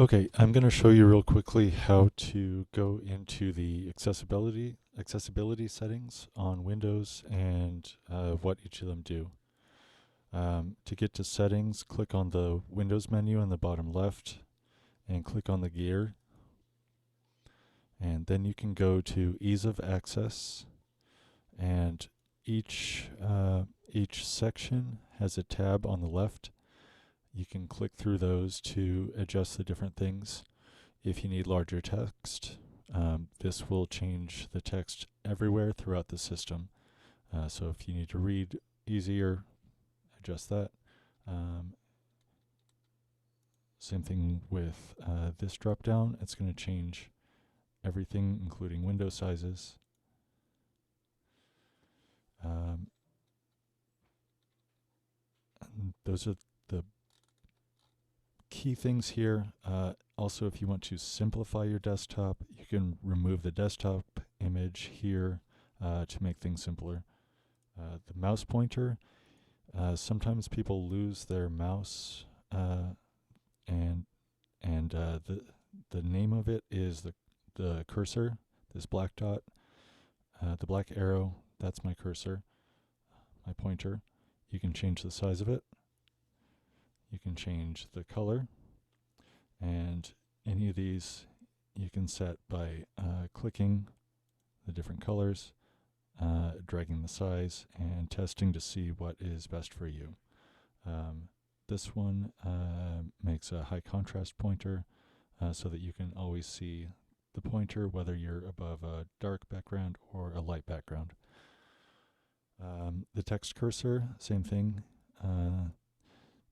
Okay, I'm going to show you real quickly how to go into the accessibility settings on Windows and what each of them do. To get to settings, click on the Windows menu in the bottom left and click on the gear. And then you can go to ease of access, and each section has a tab on the left. You can click through those to adjust the different things. If you need larger text, this will change the text everywhere throughout the system. So if you need to read easier, adjust that. Same thing with this drop down. It's going to change everything, including window sizes. And those are the key things here. Also, if you want to simplify your desktop, you can remove the desktop image here to make things simpler. The mouse pointer, sometimes people lose their mouse, and the name of it is the cursor, this black dot, the black arrow, that's my cursor, my pointer. You can change the size of it. You can change the color, and any of these you can set by clicking the different colors, dragging the size, and testing to see what is best for you. This one makes a high contrast pointer so that you can always see the pointer whether you're above a dark background or a light background. The text cursor, same thing.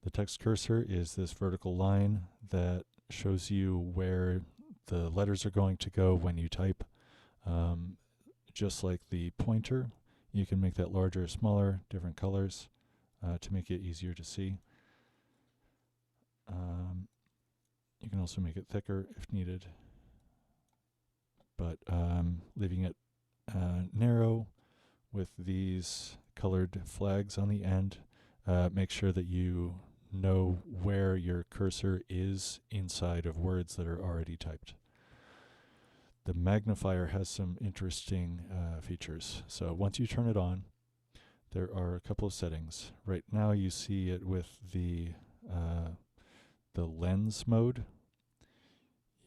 The text cursor is this vertical line that shows you where the letters are going to go when you type. Just like the pointer, you can make that larger or smaller, different colors to make it easier to see. You can also make it thicker if needed, but leaving it narrow with these colored flags on the end. Make sure that you know where your cursor is inside of words that are already typed. The magnifier has some interesting features. So once you turn it on, there are a couple of settings. Right now you see it with the lens mode.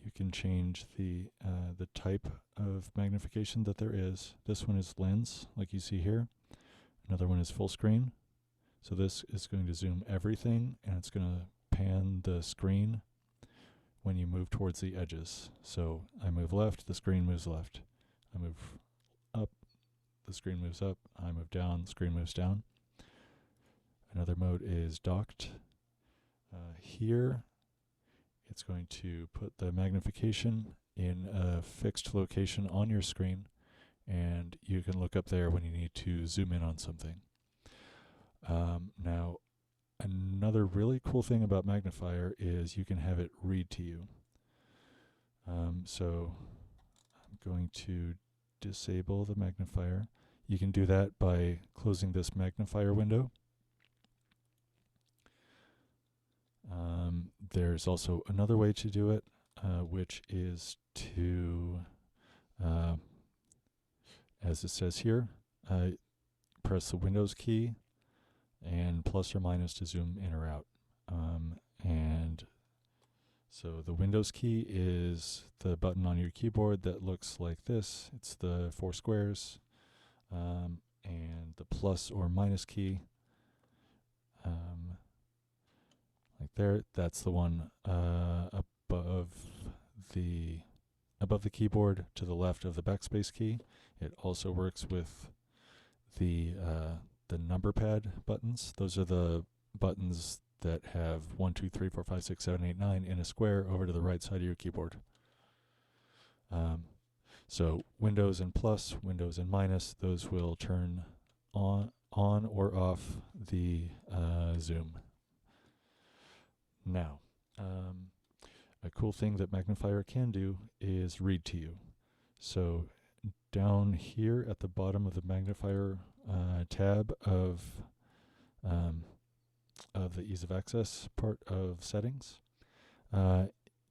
You can change the type of magnification that there is. This one is lens, like you see here. Another one is full screen. So this is going to zoom everything, and it's going to pan the screen when you move towards the edges. So I move left, the screen moves left. I move up, the screen moves up. I move down, the screen moves down. Another mode is docked. Here, it's going to put the magnification in a fixed location on your screen, and you can look up there when you need to zoom in on something. Now, another really cool thing about Magnifier is you can have it read to you. So I'm going to disable the magnifier. You can do that by closing this magnifier window. There's also another way to do it, which is to, as it says here, press the Windows key and plus or minus to zoom in or out. And so the Windows key is the button on your keyboard that looks like this. It's the 4 squares. And the plus or minus key, like there, that's the one above the keyboard to the left of the backspace key. It also works with the number pad buttons. Those are the buttons that have 1, 2, 3, 4, 5, 6, 7, 8, 9 in a square over to the right side of your keyboard. So Windows and plus, Windows and minus, those will turn on or off the zoom. Now, a cool thing that Magnifier can do is read to you. So down here at the bottom of the Magnifier tab of the ease of access part of settings,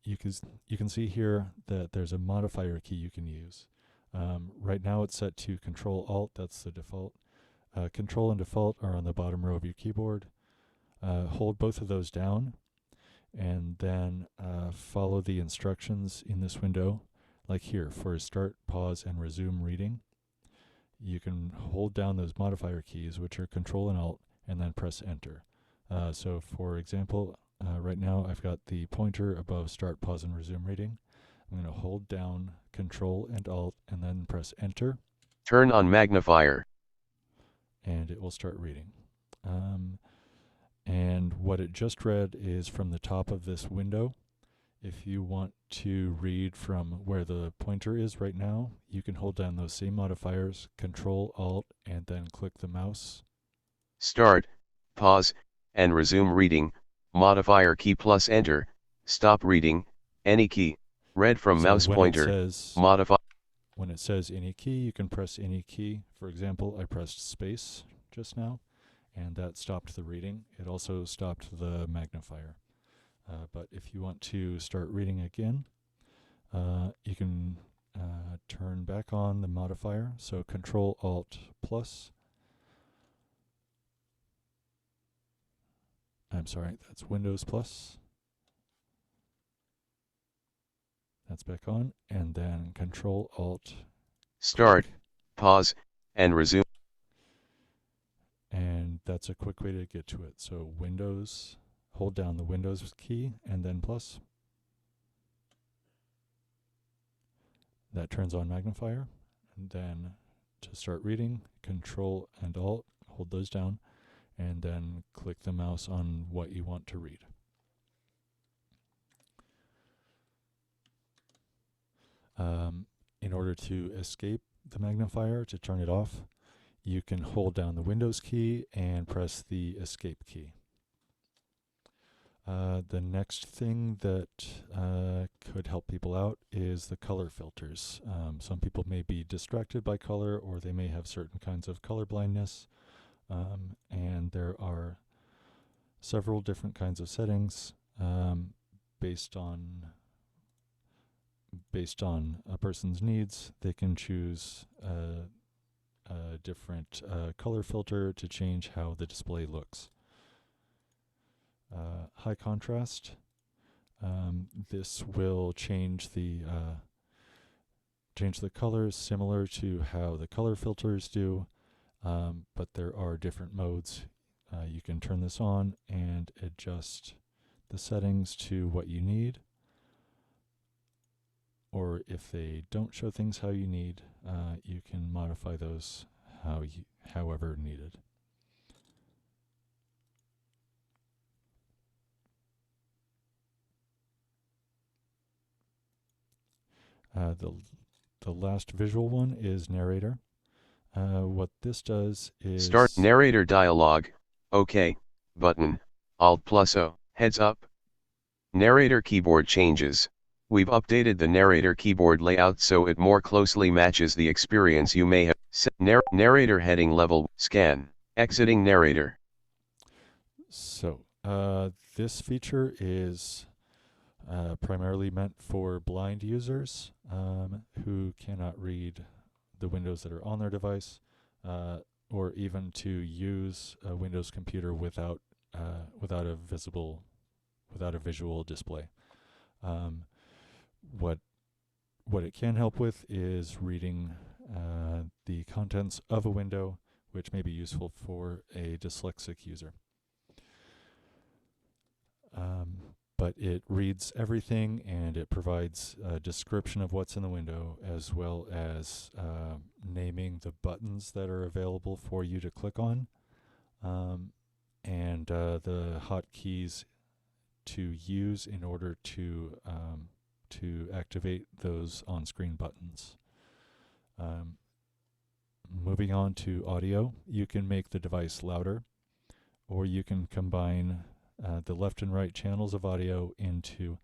you can see here that there's a modifier key you can use. Right now it's set to Control Alt. That's the default. Control and Default are on the bottom row of your keyboard. Hold both of those down, and then follow the instructions in this window, like here for Start, Pause, and Resume Reading. You can hold down those modifier keys, which are Control and Alt, and then press Enter. So for example, right now I've got the pointer above Start, Pause, and Resume Reading. I'm going to hold down Control and Alt and then press Enter. Turn on Magnifier. And it will start reading. And what it just read is from the top of this window. If you want to read from where the pointer is right now, you can hold down those same modifiers, Control, Alt, and then click the mouse. Start, pause, and resume reading, modifier key plus Enter, stop reading, any key, read from So mouse pointer, modify. When it says any key, you can press any key. For example, I pressed space just now, and that stopped the reading. It also stopped the magnifier. But if you want to start reading again, you can turn back on the modifier. So Control Alt plus. I'm sorry, that's Windows plus. That's back on, and then Control Alt. Start, pause, and resume. And that's a quick way to get to it. So Windows, hold down the Windows key and then plus. That turns on Magnifier. And then to start reading, Control and Alt, hold those down, and then click the mouse on what you want to read. In order to escape the magnifier, to turn it off, you can hold down the Windows key and press the Escape key. The next thing that could help people out is the color filters. Some people may be distracted by color, or they may have certain kinds of color blindness, and there are several different kinds of settings based on a person's needs. They can choose a different color filter to change how the display looks. High contrast. This will change the colors similar to how the color filters do, but there are different modes. You can turn this on and adjust the settings to what you need, or if they don't show things how you need, you can modify those however needed. The last visual one is Narrator. What this does is start Narrator dialog, OK, button, Alt plus O, heads up. Narrator keyboard changes. We've updated the Narrator keyboard layout so it more closely matches the experience you may have. Narrator heading level, scan, exiting Narrator. So, this feature is primarily meant for blind users who cannot read the windows that are on their device, or even to use a Windows computer without a visual display. What it can help with is reading the contents of a window, which may be useful for a dyslexic user. But it reads everything, and it provides a description of what's in the window, as well as naming the buttons that are available for you to click on, and the hotkeys to use in order to activate those on-screen buttons. Moving on to audio, you can make the device louder, or you can combine the left and right channels of audio into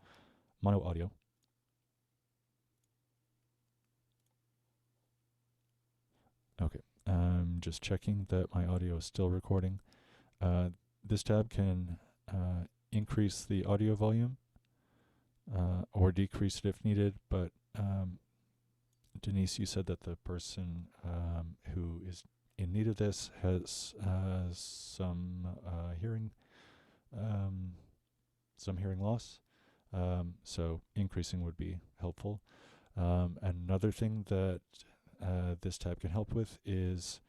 mono audio. Okay, I'm just checking that my audio is still recording. This tab can increase the audio volume or decrease it if needed. But Denise, you said that the person who is in need of this has some hearing loss. So increasing would be helpful. Another thing that this tab can help with is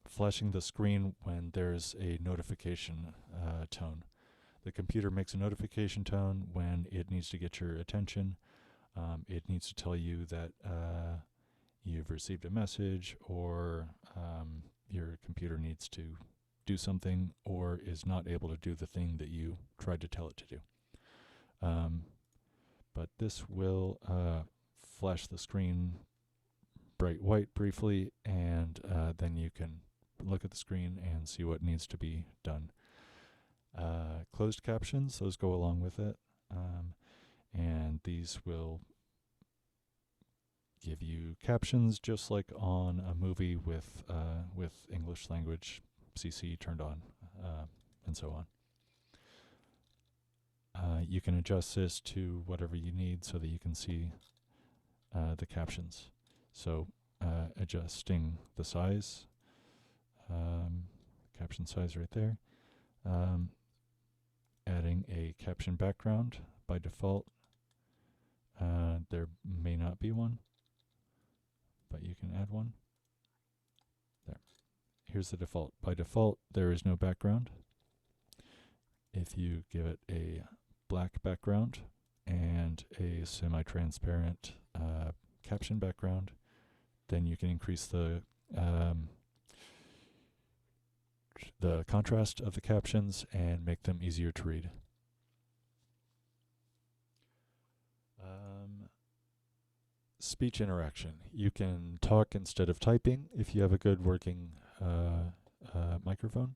flashing the screen when there's a notification tone. The computer makes a notification tone when it needs to get your attention. It needs to tell you that you've received a message, or your computer needs to do something, or is not able to do the thing that you tried to tell it to do. But this will flash the screen bright white briefly, and then you can look at the screen and see what needs to be done. Closed captions, those go along with it, and these will give you captions just like on a movie with English language CC turned on, and so on. You can adjust this to whatever you need so that you can see the captions. So adjusting the size, caption size right there, adding a caption background. By default, there may not be one, but you can add one. There. Here's the default. By default, there is no background. If you give it a black background and a semi-transparent caption background, then you can increase the contrast of the captions and make them easier to read. Speech interaction. You can talk instead of typing if you have a good working microphone.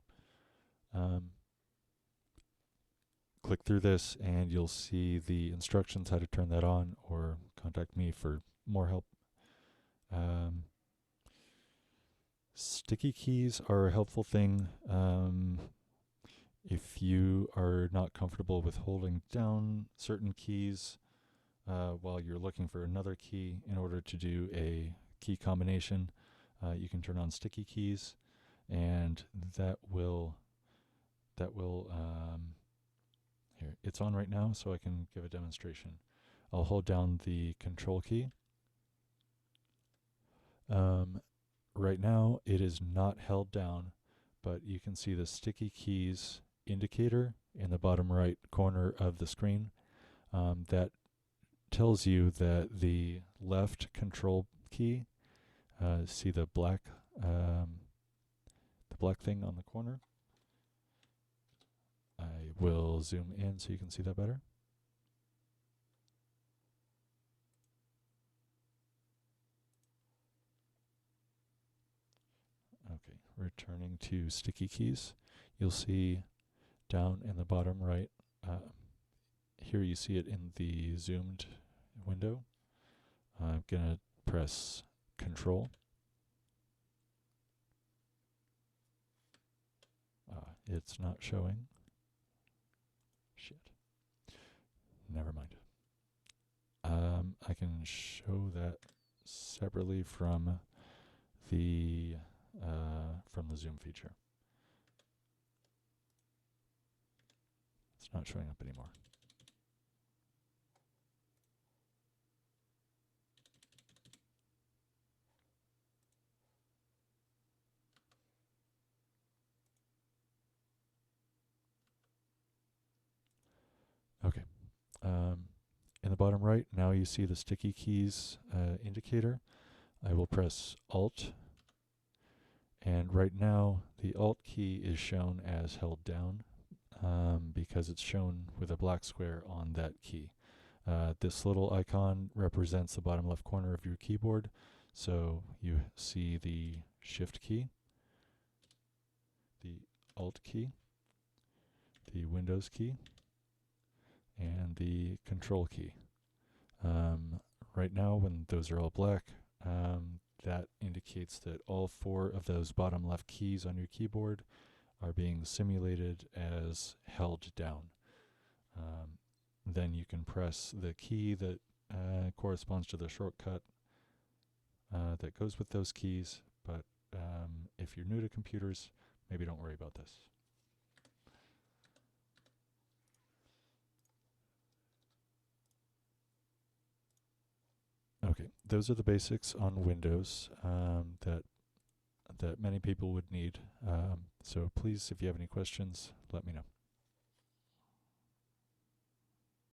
Click through this and you'll see the instructions how to turn that on, or contact me for more help. Sticky keys are a helpful thing. If you are not comfortable with holding down certain keys while you're looking for another key in order to do a key combination, you can turn on sticky keys, and that will here, it's on right now, so I can give a demonstration. I'll hold down the control key. Right now, it is not held down, but you can see the sticky keys indicator in the bottom right corner of the screen. That tells you that the left control key, see the black thing on the corner. I will zoom in so you can see that better. Okay, returning to sticky keys, you'll see down in the bottom right, here you see it in the zoomed window. I'm going to press Control. It's not showing. Shit. Never mind. I can show that separately from the zoom feature. It's not showing up anymore. Okay. In the bottom right, now you see the sticky keys indicator. I will press Alt, and right now the Alt key is shown as held down because it's shown with a black square on that key. This little icon represents the bottom left corner of your keyboard, so you see the Shift key, the Alt key, the Windows key, and the Control key. Right now, when those are all black, that indicates that all 4 of those bottom left keys on your keyboard are being simulated as held down. then you can press the key that corresponds to the shortcut that goes with those keys. But if you're new to computers, maybe don't worry about this. Okay, those are the basics on Windows that many people would need. So please, if you have any questions, let me know.